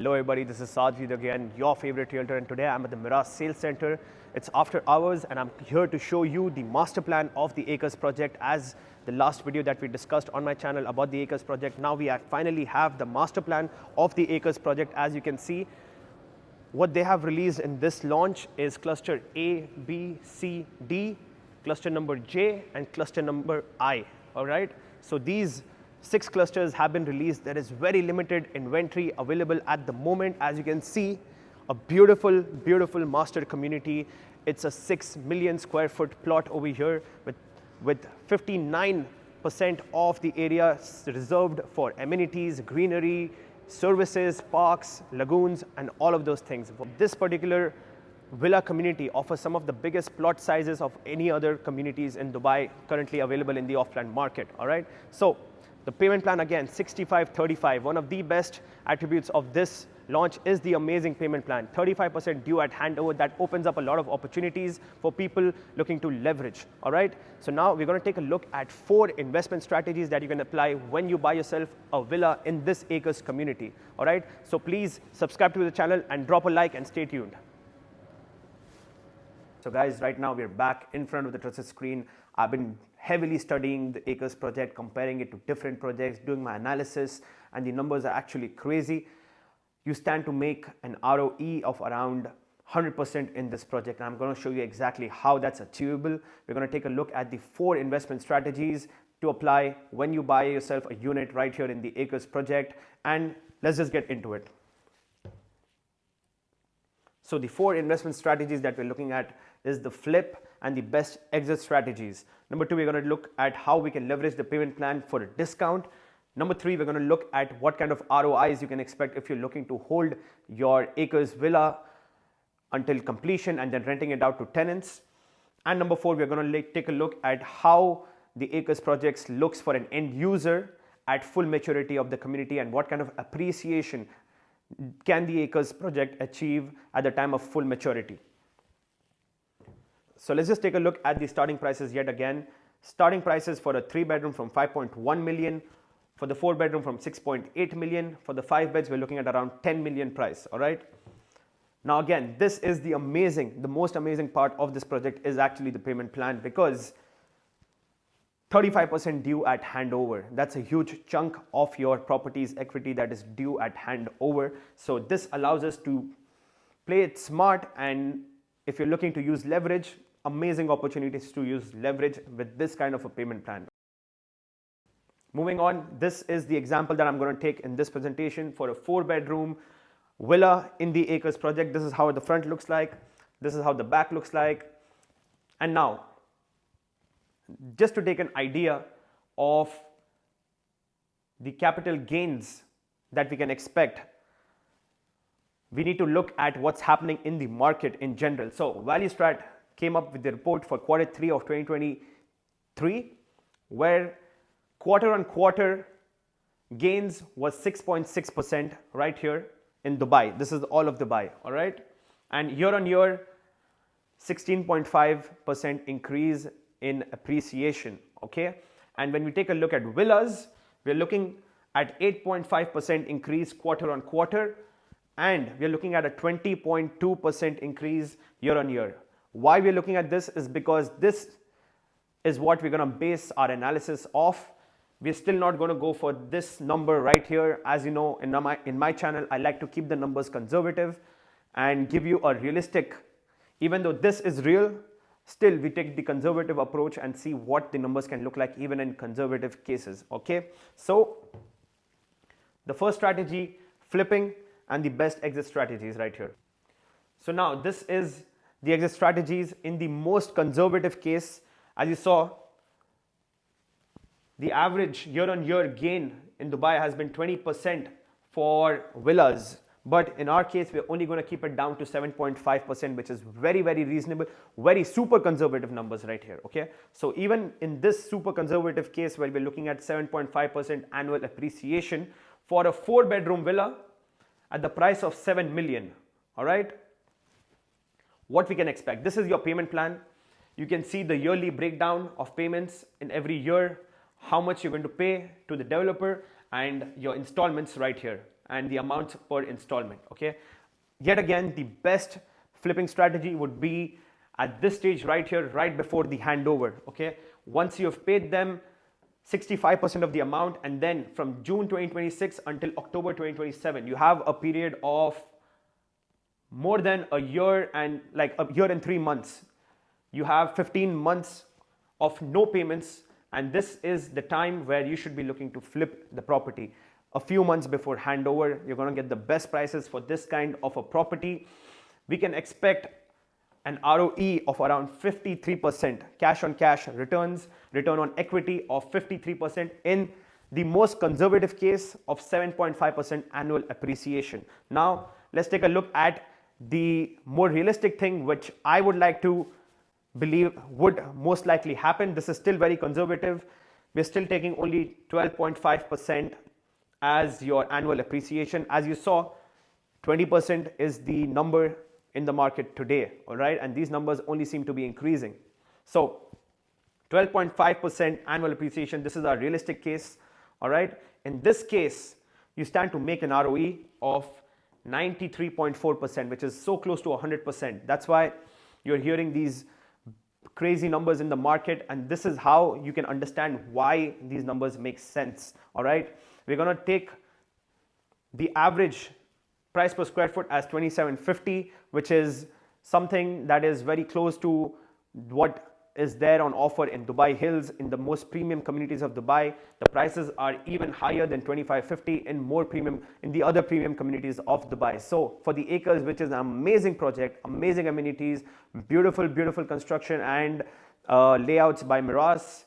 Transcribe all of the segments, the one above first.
Hello everybody, this is Sajid again, your favorite realtor, and today I'm at the Meraas Sales Center. It's after hours and I'm here to show you the master plan of the Acres project. As the last video that we discussed on my channel about the Acres project, now we finally have the master plan of the Acres project. As you can see, what they have released in this launch is cluster A, B, C, D, cluster number J, and cluster number I. All right, so these 6 clusters have been released. There is very limited inventory available at the moment. As you can see, a beautiful master community. It's a 6 million square foot plot over here with 59% of the area reserved for amenities, greenery, services, parks, lagoons, and all of those things. This particular villa community offers some of the biggest plot sizes of any other communities in Dubai currently available in the off-plan market. All right, so the payment plan, again, 65-35. One of the best attributes of this launch is the amazing payment plan. 35% due at handover. That opens up a lot of opportunities for people looking to leverage. All right, so now we're going to take a look at 4 investment strategies that you can apply when you buy yourself a villa in this Acres community. All right, so please subscribe to the channel and drop a like and stay tuned. So guys, right now we're back in front of the trusted screen. I've been heavily studying the Acres project, comparing it to different projects, doing my analysis, and the numbers are actually crazy. You stand to make an ROE of around 100% in this project, and I'm going to show you exactly how that's achievable. We're going to take a look at the 4 investment strategies to apply when you buy yourself a unit right here in the Acres project, and let's just get into it. So the 4 investment strategies that we're looking at is the flip and the best exit strategies. Number 2, we're going to look at how we can leverage the payment plan for a discount. Number 3, we're going to look at what kind of ROIs you can expect if you're looking to hold your Acres villa until completion and then renting it out to tenants. And number 4, we're going to take a look at how the Acres projects looks for an end user at full maturity of the community and what kind of appreciation can the Acres project achieve at the time of full maturity. So let's just take a look at the starting prices yet again. Starting prices for a 3-bedroom from 5.1 million, for the 4-bedroom from 6.8 million, for the 5 beds we're looking at around 10 million price. All right. Now again, this is the most amazing part of this project is actually the payment plan, because 35% due at handover. That's a huge chunk of your property's equity that is due at handover. So this allows us to play it smart, and if you're looking to use leverage, amazing opportunities to use leverage with this kind of a payment plan. Moving on, this is the example that I'm going to take in this presentation for a 4-bedroom villa in the Acres project. This is how the front looks like. This is how the back looks like. And now, just to take an idea of the capital gains that we can expect, we need to look at what's happening in the market in general. So ValueStrat came up with the report for Q3 of 2023, where quarter-on-quarter gains was 6.6% right here in Dubai. This is all of Dubai, all right? And year-on-year, 16.5% increase in appreciation, okay? And when we take a look at villas, we're looking at 8.5% increase quarter-on-quarter, and we're looking at a 20.2% increase year-on-year. Why we're looking at this is because this is what we're going to base our analysis off. We're still not going to go for this number right here. As you know, in my channel, I like to keep the numbers conservative and give you a realistic, even though this is real, still we take the conservative approach and see what the numbers can look like even in conservative cases, okay? So the first strategy, flipping, and the best exit strategies right here. So now this is the exit strategies in the most conservative case. As you saw, the average year-on-year gain in Dubai has been 20% for villas. But in our case, we're only going to keep it down to 7.5%, which is very reasonable, very super conservative numbers right here, okay? So even in this super conservative case where we're looking at 7.5% annual appreciation for a 4-bedroom villa at the price of 7 million, all right? What we can expect. This is your payment plan. You can see the yearly breakdown of payments in every year, how much you're going to pay to the developer, and your installments right here. and the amounts per installment. Okay, yet again, the best flipping strategy would be at this stage right here, right before the handover. Okay, once you have paid them 65% of the amount, and then from June 2026 until October 2027, you have a period of more than a year and like a year and 3 months. You have 15 months of no payments, and this is the time where you should be looking to flip the property. A few months before handover, you're going to get the best prices for this kind of a property. We can expect an ROE of around 53%, cash on cash returns, return on equity of 53% in the most conservative case of 7.5% annual appreciation. Now, let's take a look at the more realistic thing, which I would like to believe would most likely happen. This is still very conservative. We're still taking only 12.5% as your annual appreciation. As you saw, 20% is the number in the market today, all right? And these numbers only seem to be increasing. So 12.5% annual appreciation, this is our realistic case, all right? In this case, you stand to make an ROE of 93.4%, which is so close to 100%. That's why you're hearing these crazy numbers in the market, and this is how you can understand why these numbers make sense, all right? We're going to take the average price per square foot as 2750, which is something that is very close to what is there on offer in Dubai Hills. In the most premium communities of Dubai, the prices are even higher than 2550 in more premium, in the other premium communities of Dubai. So for the Acres, which is an amazing project, amazing amenities, beautiful construction and layouts by Meraas,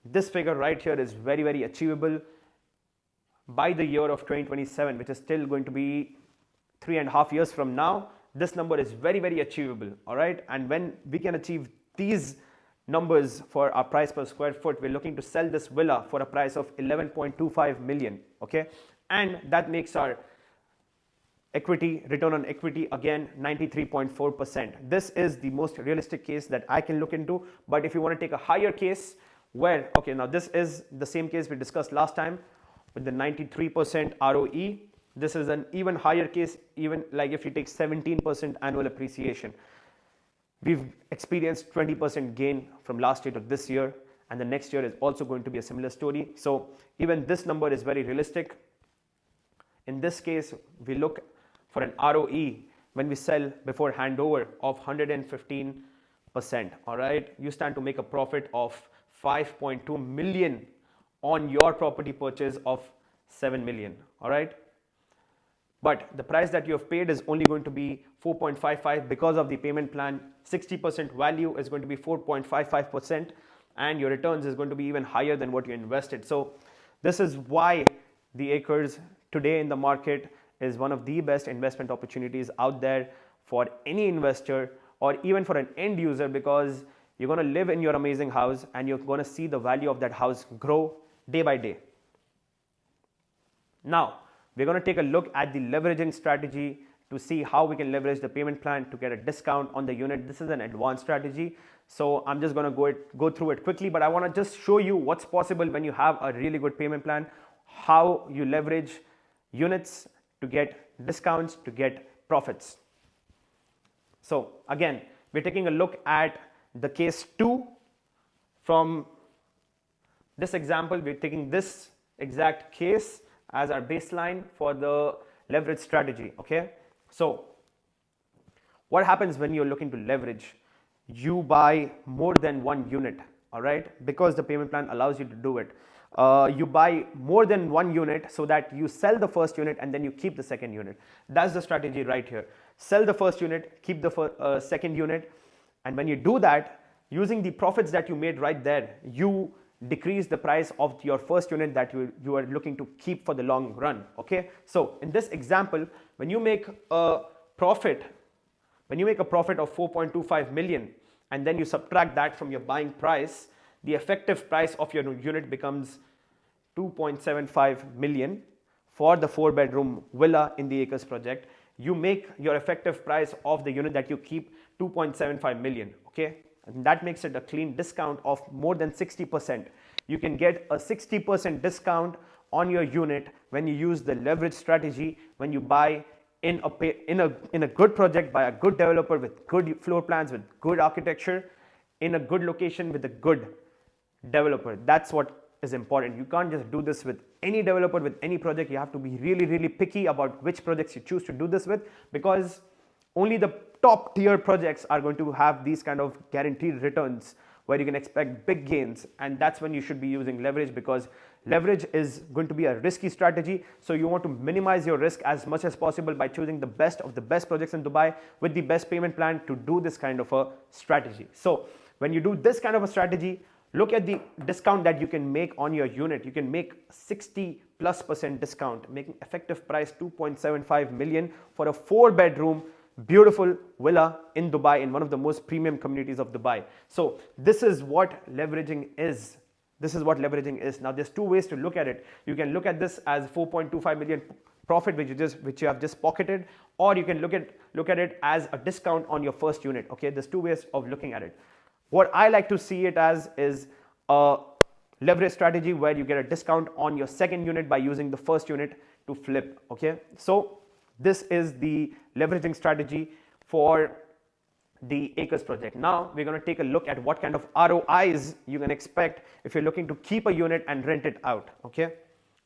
this figure right here is very, very achievable by the year of 2027, which is still going to be 3.5 years from now. This number is very, very achievable, all right? And when we can achieve these numbers for our price per square foot, we're looking to sell this villa for a price of 11.25 million, okay? And that makes our equity, return on equity, again, 93.4%. This is the most realistic case that I can look into. But if you want to take a higher case where, okay, now this is the same case we discussed last time with the 93% ROE. This is an even higher case, even like if you take 17% annual appreciation. We've experienced 20% gain from last year to this year, and the next year is also going to be a similar story. So even this number is very realistic. In this case, we look for an ROE when we sell before handover of 115%, all right? You stand to make a profit of 5.2 million on your property purchase of 7 million, all right? But the price that you have paid is only going to be 4.55 because of the payment plan. 60% value is going to be 4.55%, and your returns is going to be even higher than what you invested. So this is why the Acres today in the market is one of the best investment opportunities out there for any investor or even for an end user, because you're going to live in your amazing house and you're going to see the value of that house grow day by day. Now, we're going to take a look at the leveraging strategy to see how we can leverage the payment plan to get a discount on the unit. This is an advanced strategy, so I'm just going to go through it quickly, but I want to just show you what's possible when you have a really good payment plan, how you leverage units to get discounts, to get profits. So again, we're taking a look at the case 2. From this example, we're taking this exact case as our baseline for the leverage strategy, okay? So what happens when you're looking to leverage? You buy more than one unit, all right? Because the payment plan allows you to do it. You buy more than one unit so that you sell the first unit and then you keep the second unit. That's the strategy right here. Sell the first unit, keep the second unit. And when you do that, using the profits that you made right there, you decrease the price of your first unit that you are looking to keep for the long run, okay? So in this example, when you make a profit of 4.25 million and then you subtract that from your buying price, the effective price of your unit becomes 2.75 million for the 4-bedroom villa in the Acres project. You make your effective price of the unit that you keep 2.75 million, okay? And that makes it a clean discount of more than 60%. You can get a 60% discount on your unit when you use the leverage strategy, when you buy in a good project by a good developer with good floor plans, with good architecture, in a good location with a good developer. That's what is important. You can't just do this with any developer, with any project. You have to be really, really picky about which projects you choose to do this with, because only the top tier projects are going to have these kind of guaranteed returns where you can expect big gains, and that's when you should be using leverage, because leverage is going to be a risky strategy. So you want to minimize your risk as much as possible by choosing the best of the best projects in Dubai with the best payment plan to do this kind of a strategy. So when you do this kind of a strategy, look at the discount that you can make on your unit. You can make 60+% discount, making effective price 2.75 million for a 4-bedroom beautiful villa in Dubai, in one of the most premium communities of Dubai. So this is what leveraging is. This is what leveraging is. Now there's two ways to look at it. You can look at this as 4.25 million profit which you have just pocketed, or you can look at it as a discount on your first unit. Okay, there's two ways of looking at it. What I like to see it as is a leverage strategy where you get a discount on your second unit by using the first unit to flip. Okay, so this is the leveraging strategy for the Acres project. Now we're going to take a look at what kind of ROIs you can expect if you're looking to keep a unit and rent it out. Okay,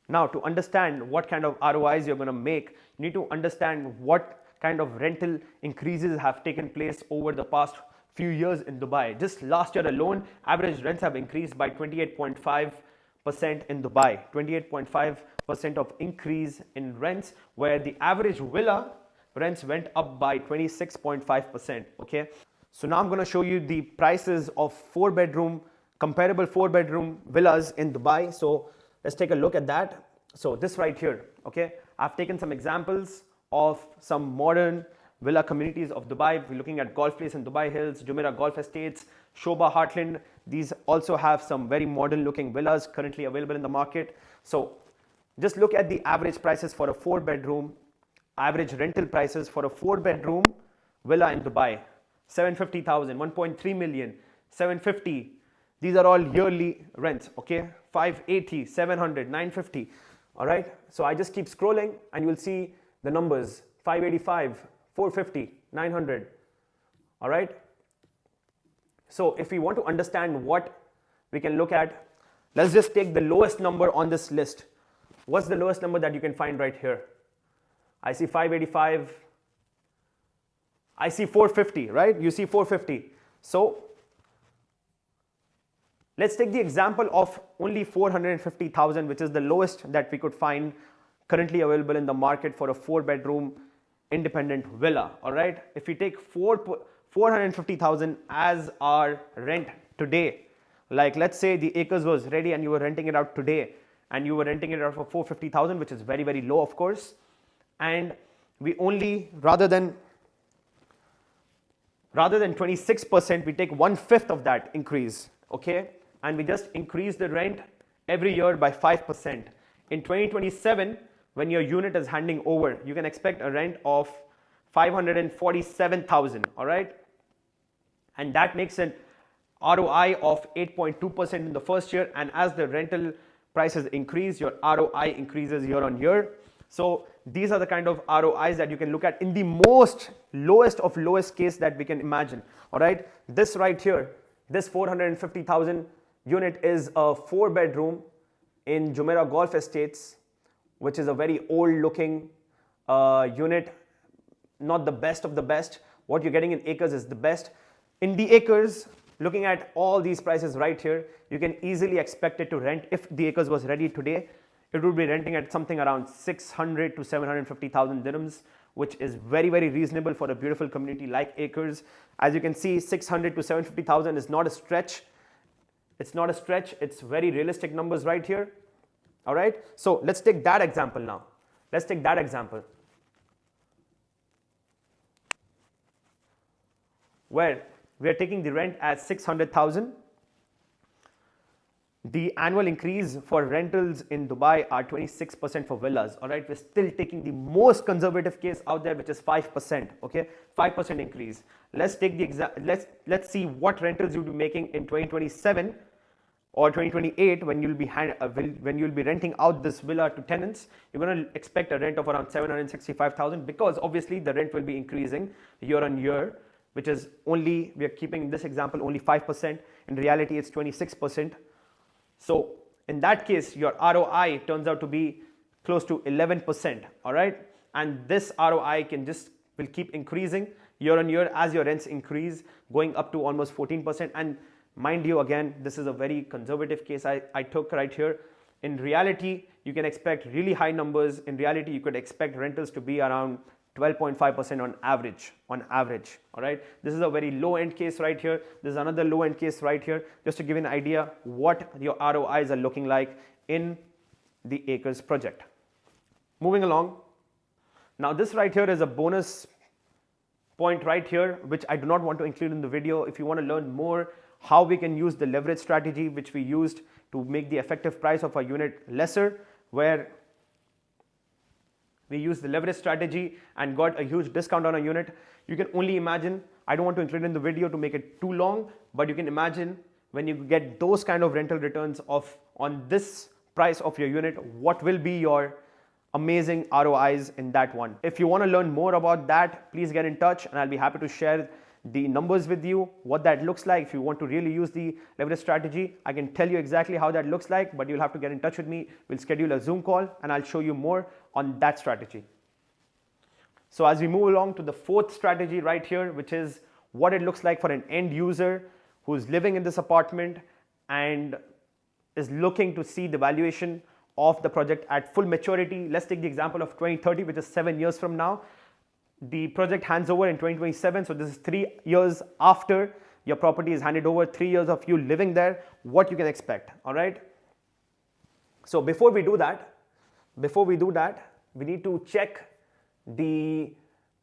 now to understand what kind of ROIs you're going to make, you need to understand what kind of rental increases have taken place over the past few years in Dubai. Just last year alone, average rents have increased by 28.5% in Dubai. 28.5% of increase in rents, where the average villa rents went up by 26.5%. Okay, so now I'm going to show you the prices of comparable 4-bedroom villas in Dubai. So let's take a look at that. So this right here, okay, I've taken some examples of some modern villa communities of Dubai. We're looking at Golf Place in Dubai Hills, Jumeirah Golf Estates, Shoba Heartland. These also have some very modern looking villas currently available in the market. So just look at the average prices for a 4-bedroom, average rental prices for a 4-bedroom villa in Dubai. 750,000, 1.3 million, 750. These are all yearly rents, okay? 580, 700, 950. All right, so I just keep scrolling and you'll see the numbers: 585, 450, 900. All right, so if we want to understand what we can look at, let's just take the lowest number on this list. What's the lowest number that you can find right here? I see 585, I see 450, right? You see 450. So let's take the example of only 450,000, which is the lowest that we could find currently available in the market for a 4-bedroom independent villa. All right, if we take 450,000 as our rent today, like let's say the Acres was ready and you were renting it out today, and you were renting it out for 450,000, which is very, very low, of course. And we only, rather than 26%, we take 1/5 of that increase, okay? And we just increase the rent every year by 5%. In 2027, when your unit is handing over, you can expect a rent of 547,000, all right? And that makes an ROI of 8.2% in the first year, and as the rental prices increase, your ROI increases year on year. So these are the kind of ROIs that you can look at in the most lowest of lowest case that we can imagine. All right, this right here, this 450,000 unit is a 4-bedroom in Jumeirah Golf Estates, which is a very old looking unit, not the best of the best. What you're getting in Acres is the best. In the Acres, looking at all these prices right here, you can easily expect it to rent. If the Acres was ready today, it would be renting at something around 600 to 750,000 dirhams, which is very, very reasonable for a beautiful community like Acres. As you can see, 600 to 750,000 is not a stretch. It's not a stretch. It's very realistic numbers right here. All right. So let's take that example now. Let's take that example where we are taking the rent at 600,000. The annual increase for rentals in Dubai are 26% for villas. All right, we're still taking the most conservative case out there, which is 5%. Okay, 5% increase. Let's take the let's see what rentals you'll be making in 2027 or 2028 when you'll be when you'll be renting out this villa to tenants, you're going to expect a rent of around 765,000, because obviously the rent will be increasing year on year, which is only, we are keeping this example, only 5%. In reality, it's 26%. So in that case, your ROI turns out to be close to 11%, all right? And this ROI will keep increasing year on year as your rents increase, going up to almost 14%. And mind you, again, this is a very conservative case I took right here. In reality, you can expect really high numbers. In reality, you could expect rentals to be around 12.5% on average, all right? This is a very low end case right here. This is another low end case right here, just to give you an idea what your ROIs are looking like in the Acres project. Moving along. Now this right here is a bonus point right here, which I do not want to include in the video. If you want to learn more how we can use the leverage strategy, which we used to make the effective price of a unit lesser, where we used the leverage strategy and got a huge discount on a unit. You can only imagine, I don't want to include it in the video to make it too long, but you can imagine when you get those kind of rental returns on this price of your unit, what will be your amazing ROIs in that one. If you want to learn more about that, please get in touch and I'll be happy to share the numbers with you, what that looks like. If you want to really use the leverage strategy, I can tell you exactly how that looks like, but you'll have to get in touch with me. We'll schedule a Zoom call and I'll show you more on that strategy. So as we move along to the fourth strategy right here, which is what it looks like for an end user who's living in this apartment and is looking to see the valuation of the project at full maturity. Let's take the example of 2030, which is 7 years from now. The project hands over in 2027, so this is 3 years after your property is handed over, 3 years of you living there, what you can expect, all right? So before we do that, we need to check the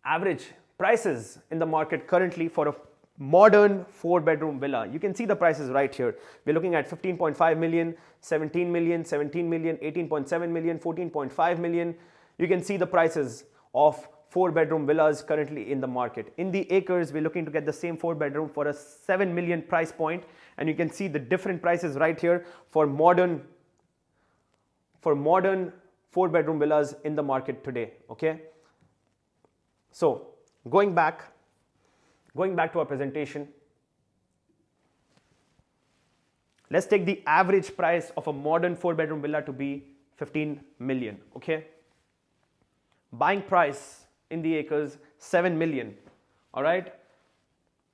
average prices in the market currently for a modern 4-bedroom villa. You can see the prices right here. We're looking at 15.5 million, 17 million, 17 million, 18.7 million, 14.5 million. You can see the prices of 4-bedroom villas currently in the market. In the Acres, we're looking to get the same 4-bedroom for a 7 million price point, and you can see the different prices right here for modern 4-bedroom villas in the market today, okay? So going back to our presentation, let's take the average price of a modern 4-bedroom villa to be 15 million, okay? Buying price in the Acres, 7 million, all right?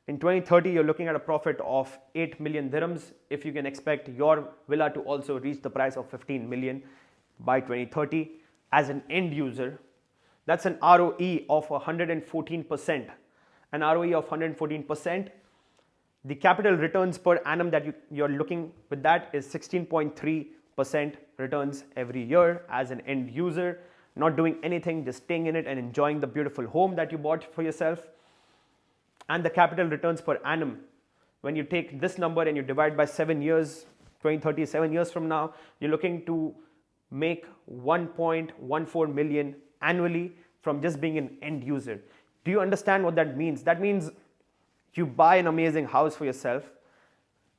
In 2030, you're looking at a profit of 8 million dirhams if you can expect your villa to also reach the price of 15 million by 2030 as an end user. That's an ROE of 114%. An ROE of 114%. The capital returns per annum that you're looking with that is 16.3% returns every year as an end user, not doing anything, just staying in it and enjoying the beautiful home that you bought for yourself. And the capital returns per annum, when you take this number and you divide by 7 years, 2030, 7 years from now, you're looking to make 1.14 million annually from just being an end user. Do you understand what that means? That means you buy an amazing house for yourself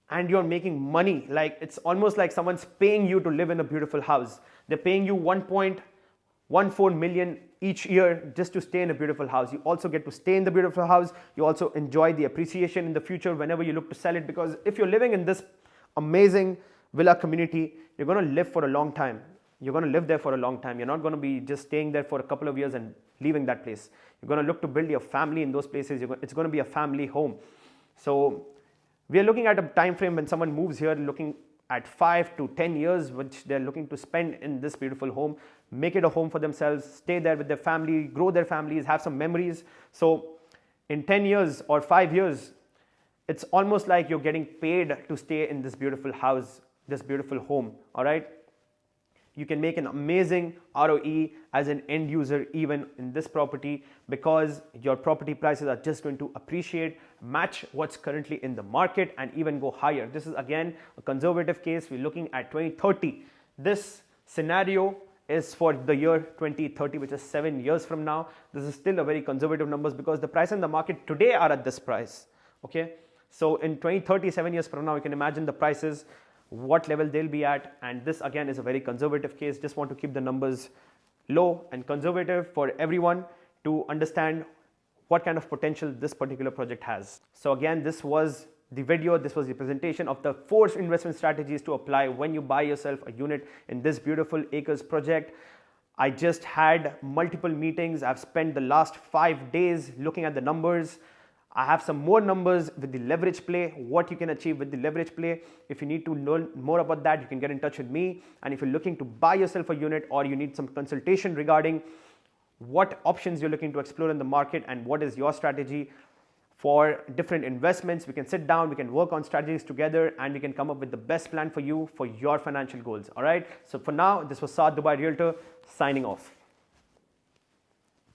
and you're making money. Like, it's almost like someone's paying you to live in a beautiful house. They're paying you 1.14 million each year just to stay in a beautiful house. You also get to stay in the beautiful house. You also enjoy the appreciation in the future whenever you look to sell it, because if you're living in this amazing villa community, you're going to live for a long time. You're going to live there for a long time. You're not going to be just staying there for a couple of years and leaving that place. You're going to look to build your family in those places. It's going to be a family home. So we are looking at a time frame when someone moves here looking at 5 to 10 years, which they're looking to spend in this beautiful home, make it a home for themselves, stay there with their family, grow their families, have some memories. So in 10 years or 5 years, it's almost like you're getting paid to stay in this beautiful house, this beautiful home, all right? You can make an amazing ROE as an end user even in this property, because your property prices are just going to appreciate, match what's currently in the market and even go higher. This is again a conservative case. We're looking at 2030. This scenario is for the year 2030, which is 7 years from now. This is still a very conservative numbers because the price in the market today are at this price, okay? So in 2030, 7 years from now, you can imagine the prices what level they'll be at. And this again is a very conservative case. Just want to keep the numbers low and conservative for everyone to understand what kind of potential this particular project has. So again, this was the video, this was the presentation of the 4 investment strategies to apply when you buy yourself a unit in this beautiful acres project. I just had multiple meetings. I've spent the last 5 days looking at the numbers. I have some more numbers with the leverage play, what you can achieve with the leverage play. If you need to learn more about that, you can get in touch with me. And if you're looking to buy yourself a unit, or you need some consultation regarding what options you're looking to explore in the market and what is your strategy for different investments, we can sit down, we can work on strategies together, and we can come up with the best plan for you for your financial goals. All right. So for now, this was Saad Dubai Realtor signing off.